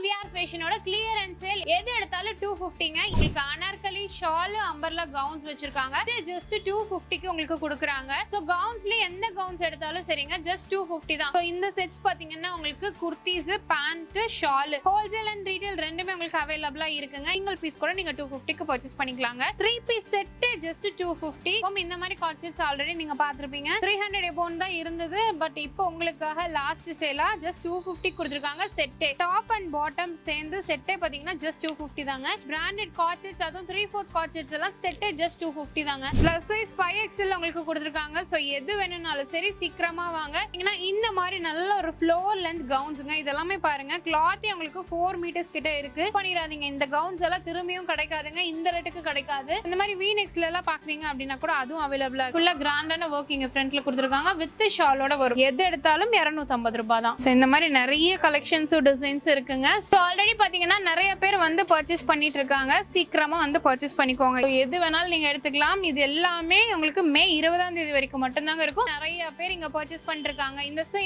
VR ஃபேஷனோட clearance sale எது எடுத்தாலும் 250ங்க. உங்களுக்கு அனார்கலி ஷால் அம்பர்லா கவுன்ஸ் வச்சிருக்காங்க. இது ஜஸ்ட் 250க்கு உங்களுக்கு கொடுக்குறாங்க. சோ கவுன்ஸ்ல எந்த கவுன்ஸ் எடுத்தாலும் சரிங்க, ஜஸ்ட் 250 தான். சோ இந்த செட்ஸ் பாத்தீங்கன்னா உங்களுக்கு kurtis, pant, shawl wholesale and retail ரெண்டுமே உங்களுக்கு அவைலபிளா இருக்குங்க. சிங்கிள் பீஸ் கூட நீங்க 250க்கு பர்ச்சேஸ் பண்ணிக்கலாங்க. 3 பீஸ் செட் ஜஸ்ட் 250. இந்த மாதிரி காட் செட்ஸ் ஆல்ரெடி நீங்க பாத்திருப்பீங்க. 300 எபோன் தான் இருந்தது. பட் இப்போ உங்களுக்காக லாஸ்ட் சேலா ஜஸ்ட் 250 கொடுத்திருக்காங்க. செட் டாப் அண்ட் பாட்டம் சேர்ந்து செட்டே பாத்தீங்கன்னா ஜஸ்ட் 250 தாங்க. பிராண்டட் காட் செட்ஸ் அதுவும் 3/4 காட் செட்ஸ் எல்லாம் செட்டே ஜஸ்ட் 250 தாங்க. பிளஸ் சைஸ் 5XL உங்களுக்கு கொடுத்திருக்காங்க. சோ எது வேணும்னாலும் சரி சீக்கிரமா வாங்க. இந்த மாதிரி நல்ல ஒரு ஃப்ளோர் லென்த் கவுன்ஸ்ங்க. இதெல்லாமே பாருங்க, கிளாத் உங்களுக்கு 4 மீட்டர்ஸ் கிட்ட இருக்கு. பண்ணிராதீங்க, இந்த கவுன்ஸ் எல்லாம் திரும்பியும் கிடைக்காதுங்க, இந்த ரேட்டுக்கு கிடைக்காது. இந்த மாதிரி V-neckல எல்லாம் பாக்குறீங்க அப்படின்னா கூட அதுவும் அவைலபிளா இருக்கு. ஃபுல்லா கிராண்டான வர்க்கிங் ஃப்ரண்ட்ல கொடுத்திருக்காங்க. வித் ஷாலோட வரும். எது எடுத்தாலும் 250 ரூபாய் தான். சோ இந்த மாதிரி நிறைய கலெக்ஷன்ஸ் டிசைன்ஸ் இருக்குங்க. சோ ஆல்ரெடி பாத்தீங்கன்னா நிறைய பேர் வந்து பர்ச்சேஸ் பண்ணிட்டு இருக்காங்க. சீக்கிரமா வந்து பர்ச்சேஸ் பண்ணிக்கோங்க. எது வேணாலும் நீங்க எடுத்துக்கலாம். இது எல்லாமே உங்களுக்கு மே 20ஆம் தேதி வரைக்கும் மட்டும் தாங்க இருக்கும். நிறைய பேர் இங்க பர்ச்சேஸ் பண்ணிருக்காங்க.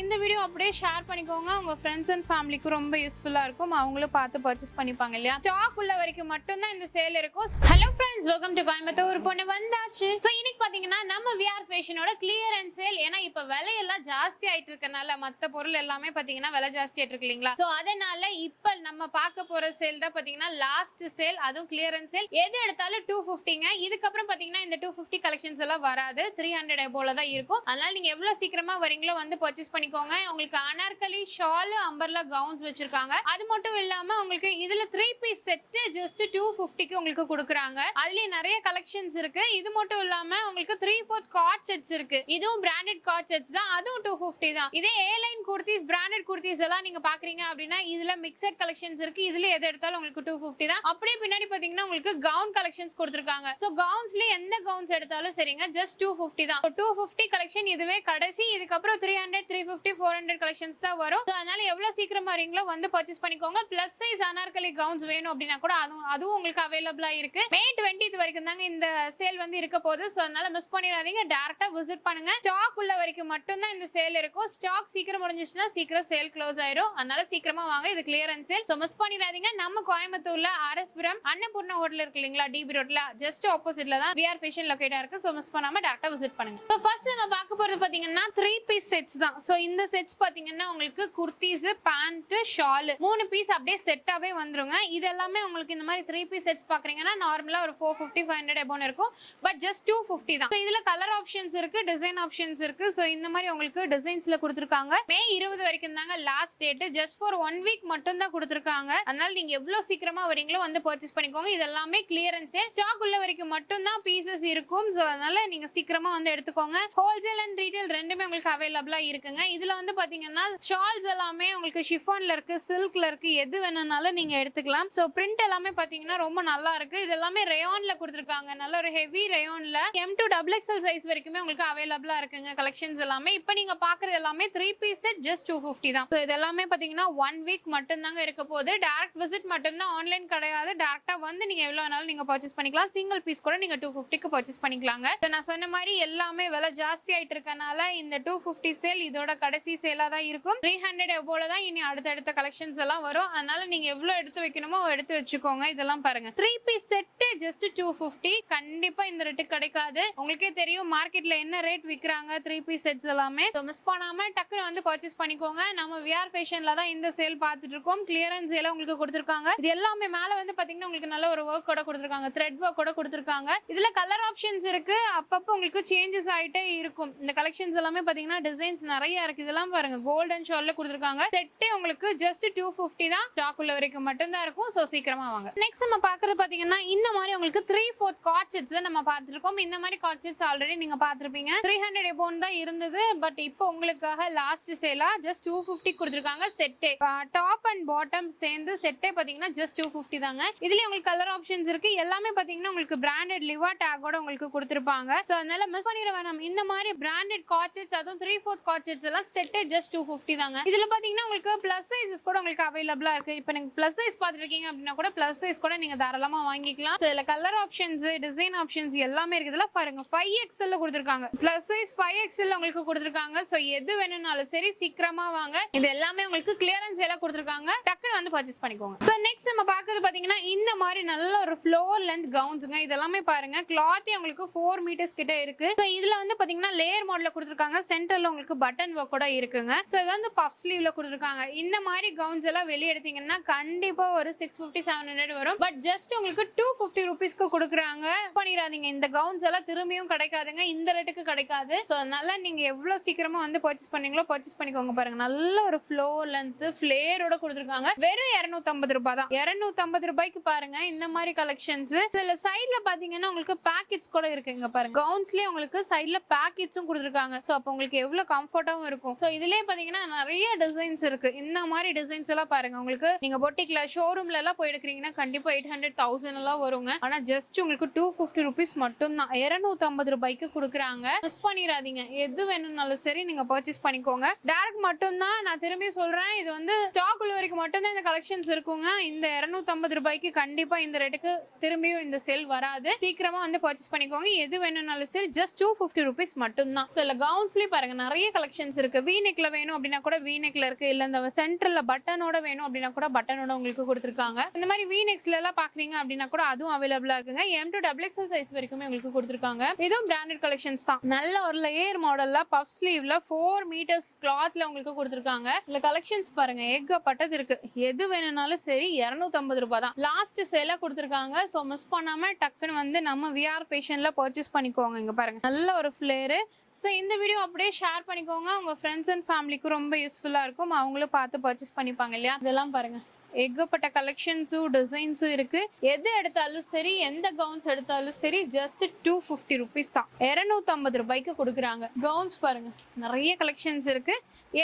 இந்த வீடியோ அப்படியே ஷேர் பண்ணிக்கோங்க. உங்க ஃப்ரெண்ட்ஸ் அண்ட் ஃபேமிலிக்கு ரொம்ப யூஸ்ஃபுல்லா இருக்கும். அவங்களும் பார்த்து பர்ச்சேஸ் பண்ணிப்பாங்க இல்லையா? ஸ்டாக் உள்ள வரைக்கும் மட்டும் தான் இந்த சேல் இருக்கும். Hello friends, welcome to Coimbatore பொண்ணு வந்தாச்சு. சோ இன்னைக்கு பாத்தீங்கன்னா நம்ம VR ஃபேஷனோட கிளியரன்ஸ் சேல். ஏன்னா இப்ப விலையெல்லாம் ஜாஸ்தி ஆயிட்டு இருக்கனால மத்த பொருள் எல்லாமே பாத்தீங்கன்னா விலை ஜாஸ்தி ஆயிட்டு இருக்கு இல்லீங்களா? சோ அதனால இப்ப நம்ம பார்க்க போற சேல் தான் பாத்தீங்கன்னா லாஸ்ட் சேல், அதுவும் கிளியரன்ஸ் சேல். எது எடுத்தாலும் 250ங்க. இதுக்கப்புறம் பாத்தீங்கன்னா இந்த 250 கலெக்ஷன்ஸ் எல்லாம் வராது, 300 எபோல தான் இருக்கும். அதனால நீங்க எவ்வளவு சீக்கிரமா வரீங்களோ வந்து பர்ச்சேஸ் பண்ணிக்கோங்க. உங்களுக்கு அனார்கலி ஷால் அம்பர்லா கவுன்ஸ் வச்சிருக்காங்க. அது மட்டும் இல்லாம உங்களுக்கு இதுல 3 பீஸ் செட் ஜஸ்ட் 250க்கு உங்களுக்கு கொடுக்குறாங்க. அதுலயே நிறைய கலெக்ஷன்ஸ் இருக்கு. இது மட்டும் இல்லாம உங்களுக்கு 3/4 காட் செட்ஸ் இருக்கு. இதுவும் பிராண்டட் காட் செட்ஸ் தான், அதுவும் 250 தான். இதே A-line குர்தீஸ், பிராண்டட் குர்தீஸ் எல்லாம் நீங்க பாக்குறீங்க அப்படின்னா இதுல மிக்சட் கலெக்ஷன்ஸ் இருக்கு. இதுல எது எடுத்தாலும் உங்களுக்கு 250 தான். அப்படியே பின்னாடி பாத்தீங்கன்னா உங்களுக்கு கவுன் கலெக்ஷன்ஸ் கொடுத்திருக்காங்க. சோ கவுன்ஸ்ல எந்த கவுன்ஸ் எடுத்தாலும் சரிங்க, ஜஸ்ட் 250 தான். 250 கலெக்ஷன் இதுவே கடைசி. இதுக்கப்புறம் 300, 350, 400 கலெக்ஷன்ஸ் தான் வரும். அதனால எவ்வளவு சீக்கிரமா வரீங்களோ வந்து பர்ச்சேஸ் பண்ணிக்கோங்க. பிளஸ் சைஸ் அனார்கலி கவுன்ஸ் வேணும் அப்படின்னா கூட அதுவும் உங்களுக்கு அவைலபிளா இருக்கு. மே 20 வரைக்கும் தாங்க இந்த சேல் வந்து இருக்க போகுது. சோ அதனால மிஸ் பண்ணிடாதீங்க, டைரக்டா விசிட் பண்ணுங்க. ஸ்டாக் உள்ள வரைக்கும் மட்டும் தான் இந்த சேல் இருக்கும். ஸ்டாக் சீக்கிரம் முடிஞ்சிச்சுன்னா சீக்கிரம் சேல் க்ளோஸ் ஆயிரும். அதனால சீக்கிரமா வாங்க, இது கிளியரன்ஸ் சேல். சோ மிஸ் பண்ணிடாதீங்க. நம்ம கோயம்புத்தூர்ல RS-புரம் அன்னபூர்ணா ஹோட்டல் இருக்கு இல்லீங்களா, DB ரோட்ல ஜஸ்ட் ஆப்போசிட்ல தான் VR ஃபேஷன் லொகேட்டா இருக்கு. சோ மிஸ் பண்ணாம டைரக்டா விசிட் பண்ணுங்க. சோ ஃபர்ஸ்ட் நம்ம பார்க்க போறது பாத்தீங்கன்னா 3 பீஸ் செட்ஸ் தான். சோ இந்த செட்ஸ் பாத்தீங்கன்னா உங்களுக்கு குர்தீஸ், பேண்ட், ஷால் 3 பீஸ் அப்படியே செட்டாவே வந்துருங்க. இது எல்லாமே உங்களுக்கு இந்த மாதிரி 3 பீஸ் செட்ஸ் பாக்குறீங்கன்னா நார்மலா ஒரு 450, 500 எபோன் இருக்கும். பட் ஜஸ்ட் 250 தான். இதுல கலர் ஆப்ஷன்ஸ் இருக்கு, டிசைன் ஆப்ஷன்ஸ் இருக்கு. சோ இந்த மாதிரி உங்களுக்கு டிசைன்ஸ்ல கொடுத்திருக்காங்க. மே 20 வரைக்கும் தாங்க last date. Just for 1 week மட்டும் தான் கொடுத்திருக்காங்க. அதனால நீங்க எவ்வளவு சீக்கிரமா வரீங்களோ வந்து பர்ச்சேஸ் பண்ணிக்கோங்க. இது எல்லாமே கிளியரன்ஸ். ஸ்டாக் உள்ள வரைக்கும் மட்டும் தான் பீசஸ் இருக்கும். சோ அதனால நீங்க சீக்கிரமா வந்து எடுத்துக்கோங்க. ஹோல்சேல் அண்ட் ரீட்டைல் ரெண்டுமே உங்களுக்கு அவைலபிளா இருக்குங்க. இதுல வந்து பாத்தீங்கன்னா ஷால்ஸ் எல்லாமே உங்களுக்கு ஷிஃபான்ல இருக்கு, சில்க்ல இருக்கு, எது வேணும்னாலும் நீங்க எடுத்துக்கலாம். சோ பிரிண்ட் எல்லாமே பாத்தீங்கன்னா ரொம்ப நல்லா இருக்கு. இது எல்லாமே ரேயான்ல கொடுத்திருக்காங்க. நல்ல ஒரு ஹெவி ரேயான்ல M2 XXL சைஸ் வரைக்குமே உங்களுக்கு அவைலபிளா இருக்குங்க கலெக்ஷன்ஸ் எல்லாமே. இப்போ நீங்க பாக்குறது எல்லாமே 3 பீஸ் செட் ஜஸ்ட் 250 தான். சோ இது எல்லாமே பாத்தீங்கன்னா 1 வீக் மட்டும் தாங்க இருக்க போகுது. டைரக்ட் விசிட் மட்டும் தான், ஆன்லைன் கிடையாது. டைரக்டா வந்து நீங்க எவ்வளவு வேணாலும் நீங்க பர்ச்சேஸ் பண்ணிக்கலாம். சிங்கிள் பீஸ் கூட நீங்க 250க்கு பர்ச்சேஸ் பண்ணிக்கலாங்க. நான் சொன்ன மாதிரி எல்லாமே விலை ஜாஸ்தி ஆயிட்டு இருக்கனால இந்த 250 சேல் இதோட கடைசி சேலா தான் இருக்கும். 300 எபோல தான் இனி அடுத்த கலெக்ஷன்ஸ் எல்லாம் வரும். அதனால நீங்க எவ்வளவு எடுத்து வைக்கணுமோ எடுத்து வச்சுக்கோங்க. இதெல்லாம் பாருங்க, 3 பீஸ் செட் ஜஸ்ட் 250. கண்டிப்பா இந்த ரேட்டு கிடைக்காது. உங்களுக்கே தெரியும் மார்க்கெட்ல என்ன ரேட் விக்கிறாங்க 3 பீஸ் செட்ஸ் எல்லாமே. மிஸ் பண்ணாம டக்குனு வந்து பர்ச்சேஸ் பண்ணிக்கோங்க. நம்ம VR ஃபேஷன்ல தான் இந்த சேல் பார்த்துட்டு இருக்கோம். கிளியரன்ஸ் சேல உங்களுக்கு கொடுத்திருக்காங்க. இது எல்லாமே மேல வந்து பாத்தீங்கன்னா உங்களுக்கு நல்ல ஒரு வர்க் கூட கொடுத்திருக்காங்க, த்ரெட் வர்க் கூட கொடுத்திருக்காங்க. இதுல கலர் ஆப்ஷன்ஸ் இருக்கு. அப்பப்போ உங்களுக்கு சேஞ்சஸ் ஆயிட்டே இருக்கும். இந்த கலெக்ஷன்ஸ் எல்லாமே பாத்தீங்கன்னா டிசைன்ஸ் நிறைய இருக்கு. இதெல்லாம் பாருங்க, கோல்டன் ஷால்ல கொடுத்திருக்காங்க. செட்டே உங்களுக்கு ஜஸ்ட் 250 தான். ஸ்டாக் உள்ள வரைக்கும் மட்டும் தான் இருக்கும். சோ சீக்கிரமா வாங்க. நெக்ஸ்ட் நம்ம பாக்குறது பாத்தீங்கன்னா இந்த மாதிரி உங்களுக்கு 3/4 காட் செட்ஸ் நம்ம பார்த்திருக்கோம். இந்த மாதிரி காட் செட்ஸ் ஆல்ரெடி நீங்க பார்த்திருப்பீங்க. 300 எபோன் தான் இருந்தது. பட் இப்போ உங்களுக்காக லாஸ்ட் சேலா ஜஸ்ட் 250 கொடுத்திருக்காங்க. செட்டே டாப் அண்ட் பாட்டம் சேர்ந்து செட்டே பாத்தீங்கன்னா ஜஸ்ட் 250 தாங்க. இதுல உங்களுக்கு கலர் ஆப்ஷன்ஸ் இருக்கு. எல்லாமே பாத்தீங்கன்னா உங்களுக்கு பிராண்டட் லிவா டேகோட உங்களுக்கு கொடுத்திருப்பாங்க. சோ அதனால மிஸ் பண்ணிர வேணாம். இந்த மாதிரி பிராண்டட் காட் செட்ஸ் அதுவும் 3/4 காட் செட்ஸ் எல்லாம் செட்டே ஜஸ்ட் 250 தாங்க. இதுல பாத்தீங்கன்னா உங்களுக்கு பிளஸ் சைஸஸ் கூட உங்களுக்கு அவைலபிளா இருக்கு. இப்போ நீங்க பிளஸ் சைஸ் பாத்துருக்கீங்க அப்படின்னா கூட பிளஸ் சைஸ் கூட நீங்க தாராளமா வாங்கிக்கலாம். சோ இதுல கலர் ஆப்ஷன்ஸ், டிசைன் ஆப்ஷன்ஸ் எல்லாமே இருக்கு. இதெல்லாம் பாருங்க 5XL கொடுத்திருக்காங்க. பிளஸ் சைஸ் 5XL உங்களுக்கு கொடுத்திருக்காங்க. சோ எது வேணும்னாலும் சரி சீக்கிரமா வாங்க. இது எல்லாமே உங்களுக்கு கிளியரன்ஸ் எல்லாம் கொடுத்திருக்காங்க. டக்குனு வந்து பர்ச்சேஸ் பண்ணிக்கோங்க. சோ நெக்ஸ்ட் நம்ம பார்க்கிறது பாத்தீங்கன்னா இந்த மாதிரி நல்ல ஒரு ஃப்ளோர் லென்த் கவுன்ஸ்ங்க. இதெல்லாமே பாருங்க கிளாத் உங்களுக்கு 4 மீட்டர்ஸ் கிட்ட இருக்கு. சோ இதுல வந்து பாத்தீங்கன்னா லேயர் மாடல்ல கொடுத்திருக்காங்க. சென்டர்ல உங்களுக்கு பட்டன் ஒர்க் கூட இருக்குங்க. சோ இது வந்து பஃப் ஸ்லீவ்ல கொடுத்திருக்காங்க. இந்த மாதிரி கவுன்ஸ் எல்லாம் வெளிய எடுத்தீங்கன்னா கண்டிப்பா ஒரு 650 700 வரும். பட் ஜஸ்ட் உங்களுக்கு 250 ரூபீஸ்க்கு கொடுக்குறாங்க. பண்ணிராதீங்க, இந்த கவுன்ஸ் எல்லாம் திரும்பியும் கிடைக்காதுங்க, இந்த ரேட்டுக்கு கிடைக்காது. சோ அதனால நீங்க எவ்வளவு சீக்கிரமா வந்து பர்ச்சேஸ் பண்ணீங்களோ பர்ச்சேஸ் பண்ணிக்கோங்க. பாருங்க நல்ல ஒரு ஃப்ளோர் லென்த் ஃபிளேரோட கொடுத்திருக்காங்க. வெறும் 250 ரூபாய் தான். 250 ரூபாய்க்கு பாருங்க இந்த மாதிரி கலெக்ஷன்ஸ். இதுல சைடுல பாத்தீங்கன்னா உங்களுக்கு பாக்கெட்ஸ் கூட இருக்குங்க. பாருங்க கவுன்ஸ்லயே உங்களுக்கு சைடுல பாக்கெட்ஸும் கொடுத்திருக்காங்க. சோ அப்ப உங்களுக்கு எவ்வளவு கம்ஃபர்ட்டாவும் இருக்கும். சோ இதுலயே பாத்தீங்கன்னா நிறைய டிசைன்ஸ் இருக்கு. இந்த மாதிரி டிசைன்ஸ் எல்லாம் பாருங்க உங்களுக்கு நீங்க பொட்டிக்ல ஷோரூம்ல எல்லாம் போய் எடுக்கிறீங்கன்னா கண்டிப்பா 800 1000 எல்லாம் வருங்க. ஆனா ஜஸ்ட் உங்களுக்கு 250 ரூபீஸ் மட்டும் தான் 250 ரூபாய்க்கு கொடுக்குறாங்க. மிஸ் பண்ணிராதீங்க. எது வேணும்னாலும் சரி நீங்க பர்ச்சேஸ் பண்ணிக்கோங்க. டைரக்ட் மட்டும் தான், நான் திரும்பி சொல்றேன், இது வந்து ஸ்டாக் உள்ள வரைக்கும் மட்டும் தான் இந்த கலெக்ஷன்ஸ் இருக்குங்க. இந்த 250 ரூபாய்க்கு கண்டிப்பா இந்த ரேட்டுக்கு திரும்பியும் இந்த சேல் வராது. சீக்கிரமா வந்து பர்ச்சேஸ் பண்ணிக்கோங்க. எது வேணும்னாலும் சரி ஜஸ்ட் 250 ரூபீஸ் மட்டும் தான். சில கவுன்ஸ்லயே பாருங்க நிறைய கலெக்ஷன்ஸ் இருக்கு. வி நெக்ல வேணும் அப்படின்னா கூட வி நெக்ல இருக்கு. இல்ல இந்த சென்டர்ல பட்டனோட வேணும் அப்படின்னா கூட பட்டனோட உங்களுக்கு கொடுத்திருக்காங்க. இந்த மாதிரி வி நெக்ஸ்ல எல்லாம் பாக்குறீங்க அப்படின்னா கூட அதுவும் அவைலபிளா இருக்குங்க. M2 XXL சைஸ் வரைக்குமே உங்களுக்கு கொடுத்திருக்காங்க. இதுவும் பிராண்டட் கலெக்ஷன்ஸ் தான். நல்ல ஒரு லேயர் மாடல்ல பஃப் ஸ்லீவ்ல 4 மீட்டர்ஸ் கிளாத்ல உங்களுக்கு கொடுத்திருக்காங்க. இந்த கலெக்ஷன்ஸ் பாருங்க ஏகப்பட்டது இருக்கு. எது வேணும்னாலும் சரி 250 ரூபாய் தான். லாஸ்ட் சேலா கொடுத்திருக்காங்க. சோ மிஸ் பண்ணாம டக்குன்னு வந்து நம்ம VR ஃபேஷன்ல பர்ச்சேஸ் பண்ணிக்கோங்க. இங்க பாருங்க நல்ல ஒரு ஃபிளேர். ஸோ இந்த வீடியோ அப்படியே ஷேர் பண்ணிக்கோங்க. உங்க ஃப்ரெண்ட்ஸ் அண்ட் ஃபேமிலிக்கு ரொம்ப யூஸ்ஃபுல்லா இருக்கும். அவங்களும் பார்த்து பர்ச்சேஸ் பண்ணிப்பாங்க இல்லையா. இதெல்லாம் பாருங்க ஏகப்பட்ட கலெக்ஷன்ஸும் டிசைன்ஸும் இருக்கு. எது எடுத்தாலும் சரி எந்த கவுன்ஸ் எடுத்தாலும் சரி ஜஸ்ட் 250 ரூபீஸ் தான். 250 ரூபாய்க்கு கொடுக்குறாங்க. கவுன்ஸ் பாருங்க நிறைய கலெக்ஷன்ஸ் இருக்கு.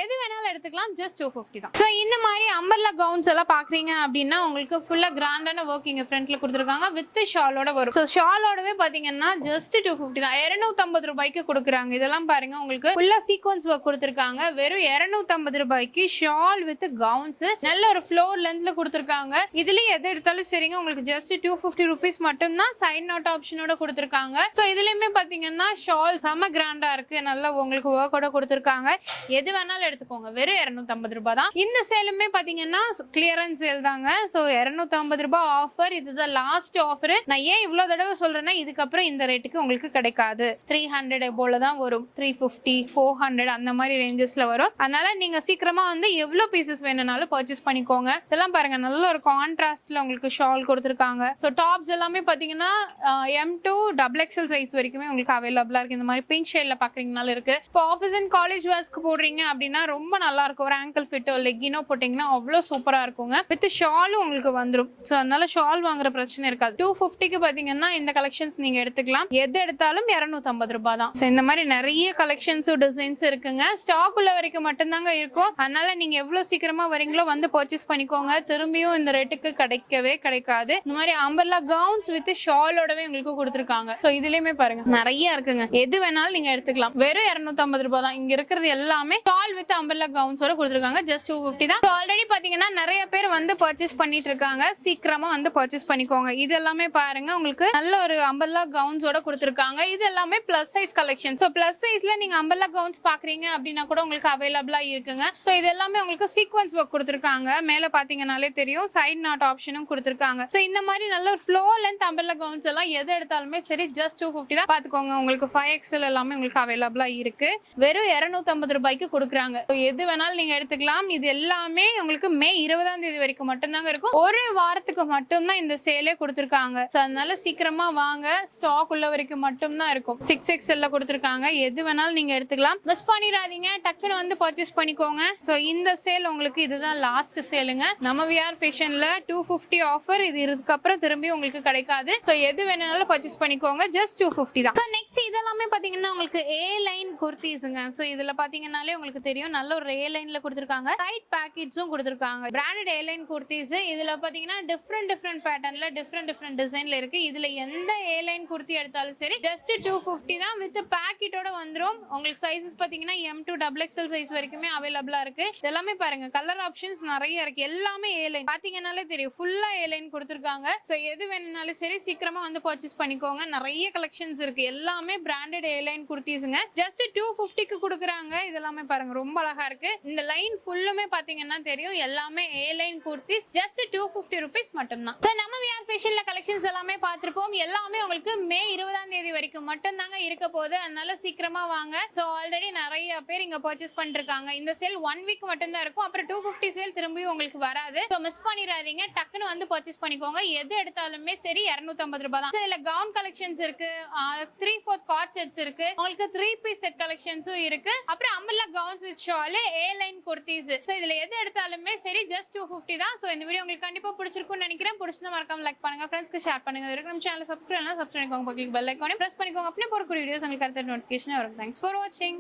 எது வேணாலும் எடுத்துக்கலாம். ஜஸ்ட் 250 தான். ஸோ இந்த மாதிரி அம்பர்லா கவுன்ஸ் எல்லாம் பாக்குறீங்க அப்படின்னா உங்களுக்கு ஃபுல்லா கிராண்டான ஒர்க் இங்க ஃப்ரண்ட்ல கொடுத்துருக்காங்க. வித் ஷாலோட வரும். ஸோ ஷாலோடவே பாத்தீங்கன்னா ஜஸ்ட் 250 தான். 250 ரூபாய்க்கு கொடுக்குறாங்க. இதெல்லாம் பாருங்க உங்களுக்கு ஃபுல்லா சீக்வன்ஸ் ஒர்க் கொடுத்துருக்காங்க. வெறும் 250 ரூபாய்க்கு ஷால் வித் கவுன்ஸ் நல்ல ஒரு ஃப்ளோர் லென்த் கொடுத்திருக்காங்க. இதுலயே எது எடுத்தாலும் சரிங்க உங்களுக்கு ஜஸ்ட் 250 ரூபீஸ் மட்டும் தான். சைட் நோட் ஆப்ஷனோட கொடுத்திருக்காங்க. சோ இதுலயுமே பாத்தீங்கன்னா ஷால் செம கிராண்டா இருக்கு. நல்லா உங்களுக்கு ஒர்க்கோட கொடுத்திருக்காங்க. எது வேணாலும் எடுத்துக்கோங்க. வெறும் 250 ரூபாய் தான். இந்த சேலுமே பாத்தீங்கன்னா கிளியரன்ஸ் சேல் தாங்க. சோ 250 ரூபாய் ஆஃபர். இதுதான் லாஸ்ட் ஆஃபர். நான் ஏன் இவ்வளவு தடவை சொல்றேன்னா இதுக்கப்புறம் இந்த ரேட்டுக்கு உங்களுக்கு கிடைக்காது. 300 போல தான் வரும். 350 400 அந்த மாதிரி ரேஞ்சஸ்ல வரும். அதனால நீங்க சீக்கிரமா வந்து எவ்வளவு பீசஸ் வேணும்னாலும் பர்ச்சேஸ் பண்ணிக்கோங்க. இதெல்லாம் பாருங்க நல்ல ஒரு கான்ட்ராஸ்ட்ல உங்களுக்கு ஷால் கொடுத்திருக்காங்க. சோ டாப்ஸ் எல்லாமே பாத்தீங்கன்னா M2 XXL சைஸ் வரைக்குமே உங்களுக்கு அவைலபிளா இருக்கு. இந்த மாதிரி பிங்க் ஷேட்ல பாக்குறீங்கனால இருக்கு. இப்போ ஆஃபீஸ் அண்ட் காலேஜ் வேர்ஸ்க்கு போடுறீங்க அப்படின்னா ரொம்ப நல்லா இருக்கும். ஒரு ஆங்கிள் ஃபிட்டோ லெக்கினோ போட்டீங்கன்னா அவ்வளவு சூப்பரா இருக்குங்க. வித் ஷாலும் உங்களுக்கு வந்துடும். சோ அதனால ஷால் வாங்குற பிரச்சனை இருக்காது. 250க்கு பாத்தீங்கன்னா இந்த கலெக்ஷன்ஸ் நீங்க எடுத்துக்கலாம். எது எடுத்தாலும் 250 ரூபாய் தான். சோ இந்த மாதிரி நிறைய கலெக்ஷன்ஸ் டிசைன்ஸ் இருக்குங்க. ஸ்டாக் உள்ள வரைக்கும் மட்டும்தாங்க இருக்கும். அதனால நீங்க எவ்வளவு சீக்கிரமா வரீங்களோ வந்து பர்ச்சேஸ் பண்ணிக்கோங்க. திரும்பியும் இந்த ரேட்டுக்கு கிடைக்கவே கிடைக்காது. இந்த மாதிரி அம்பர்லா கவுன்ஸ் வித் ஷாலோடவே உங்களுக்கு கொடுத்திருக்காங்க. சோ இதுலயுமே பாருங்க நிறைய இருக்குங்க. எது வேணாலும் நீங்க எடுத்துக்கலாம். வெறும் 250 ரூபாய் தான். இங்க இருக்கிறது எல்லாமே ஷால் வித் அம்பர்லா கவுன்ஸோட கொடுத்திருக்காங்க. ஜஸ்ட் 250 தான். ஆல்ரெடி பாத்தீங்கன்னா நிறைய பேர் வந்து பர்ச்சேஸ் பண்ணிட்டு இருக்காங்க. சீக்கிரமா வந்து பர்ச்சேஸ் பண்ணிக்கோங்க. இது எல்லாமே பாருங்க உங்களுக்கு நல்ல ஒரு அம்பர்லா கவுன்ஸோட கொடுத்திருக்காங்க. இது எல்லாமே plus size collection. So plus சைஸ்ல நீங்க அம்பர்லா கவுன்ஸ் பாக்குறீங்க அப்படின்னா கூட உங்களுக்கு அவைலபிளா இருக்குங்க. சோ இது எல்லாமே உங்களுக்கு சீக்வன்ஸ் ஒர்க் கொடுத்திருக்காங்க. மேல பாத்தீங்கன்னாலே தெரியும். சைட் நாட் ஆப்ஷனும் கொடுத்திருக்காங்க. சோ இந்த மாதிரி நல்ல ஒரு ஃப்ளோர் லென்த் அம்பர்லா கவுன்ஸ் எல்லாம் எது எடுத்தாலுமே சரி ஜஸ்ட் 250 தான். பாத்துக்கோங்க உங்களுக்கு 5XL எல்லாமே உங்களுக்கு அவைலபிளா இருக்கு. வெறும் 250 ரூபாய்க்கு கொடுக்குறாங்க. எது வேணாலும் நீங்க எடுத்துக்கலாம். இது எல்லாமே உங்களுக்கு மே 20ஆம் தேதி வரைக்கும் மட்டும்தாங்க இருக்கும். ஒரு வாரத்துக்கு மட்டும்தான் இந்த சேலே கொடுத்திருக்காங்க. அதனால சீக்கிரமா வாங்க. ஸ்டாக் உள்ள வரைக்கும் மட்டும்தான் இருக்கும். 6XL கொடுத்திருக்காங்க. எது வேணாலும் நீங்க எடுத்துக்கலாம். மிஸ் பண்ணிடாதீங்க. டக்குன்னு வந்து பர்ச்சேஸ் பண்ணிக்கோங்க. சோ இந்த சேல் உங்களுக்கு இதுதான் லாஸ்ட் சேலுங்க. நம்ம VR ஃபேஷன்ல 250 ஆஃபர். இது இதுக்கப்புறம் திரும்பி உங்களுக்கு கிடைக்காது. சோ எது வேணும்னாலும் பர்ச்சேஸ் பண்ணிக்கோங்க. ஜஸ்ட் 250 தான். சோ நெக்ஸ்ட் இதெல்லாமே பாத்தீங்கன்னா உங்களுக்கு A லைன் குர்தீஸ்ங்க. சோ இதுல பாத்தீங்கன்னாலே உங்களுக்கு தெரியும் நல்ல ஒரு A லைன்ல கொடுத்திருக்காங்க. டைட் பேக்கெட்ஸும் கொடுத்திருக்காங்க. Branded A line kurtis. இதுல பாத்தீங்கன்னா டிஃபரெண்ட் பேட்டர்ன்ல டிஃபரெண்ட் டிசைன்ல இருக்கு. இதுல எந்த A லைன் குர்த்தி எடுத்தாலும் சரி ஜஸ்ட் 250 தான். வித் பேக்கெட்டோட வந்துரும். உங்களுக்கு சைஸஸ் பாத்தீங்கன்னா M2 XXL சைஸ் வரைக்குமே அவைலபிளா இருக்கு. இதெல்லாமே பாருங்க கலர் ஆப்ஷன்ஸ் நிறைய இருக்கு. எல்லாமே எல்லாமே ஏ லைன் பாத்தீங்கன்னாலே தெரியும், ஃபுல்லா ஏ லைன் கொடுத்துருக்காங்க. சோ எது வேணும்னாலும் சரி சீக்கிரமா வந்து பர்ச்சேஸ் பண்ணிக்கோங்க. நிறைய கலெக்ஷன்ஸ் இருக்கு, எல்லாமே பிராண்டட் ஏ லைன் குர்த்திஸ்ங்க. ஜஸ்ட் 250க்கு கொடுக்குறாங்க. இதெல்லாமே பாருங்க ரொம்ப அழகா இருக்கு. இந்த லைன் ஃபுல்லுமே பாத்தீங்கன்னா தெரியும், எல்லாமே ஏ லைன் குர்த்திஸ். ஜஸ்ட் 250 rupees மட்டும் தான். சோ நம்ம விஆர் ஃபேஷன்ல கலெக்ஷன்ஸ் எல்லாமே பார்த்திருப்போம். எல்லாமே உங்களுக்கு மே 20ஆம் தேதி வரைக்கும் மட்டும் தாங்க இருக்க போகுது. அதனால சீக்கிரமா வாங்க. சோ ஆல்ரெடி நிறைய பேர் இங்க பர்ச்சேஸ் பண்ணிருக்காங்க. இந்த சேல் 1 வீக் மட்டும் தான் இருக்கும். அப்புறம் 250 சேல் திரும்பியும் உங்களுக்கு வராது. சோ மிஸ் பண்ணிராதீங்க, டக்குன்னு வந்து பர்ச்சேஸ் பண்ணிக்கோங்க. எது எடுத்தாலுமே சரி 250 ரூபாய் தான். இதுல கவுன் கலெக்ஷன்ஸ் இருக்கு, 3/4 காட் செட்ஸ் இருக்கு, உங்களுக்கு 3 பீஸ் செட் கலெக்ஷன்ஸும் இருக்கு. அப்புறம் umbrella gowns with shawl, A line kurtis. So இதுல எது எடுத்தாலுமே சரி ஜஸ்ட் 250 தான். சோ இந்த வீடியோ உங்களுக்கு கண்டிப்பா பிடிச்சிருக்கும்னு நினைக்கிறேன். பிடிச்சா மறக்காம லைக் பண்ணுங்க, ஃப்ரெண்ட்ஸ்க்கு ஷேர் பண்ணுங்க. இதுக்கு நம்ம சேனலை சப்ஸ்கிரைப் பண்ணிக்கோங்க, பக்கத்துல பெல் ஐகானை பிரஸ் பண்ணிக்கோங்க. அப்படியே போற வீடியோஸ் உங்களுக்கு அடுத்த நோட்டிஃபிகேஷன் வரும். தேங்க்ஸ் ஃபார் வாட்சிங்.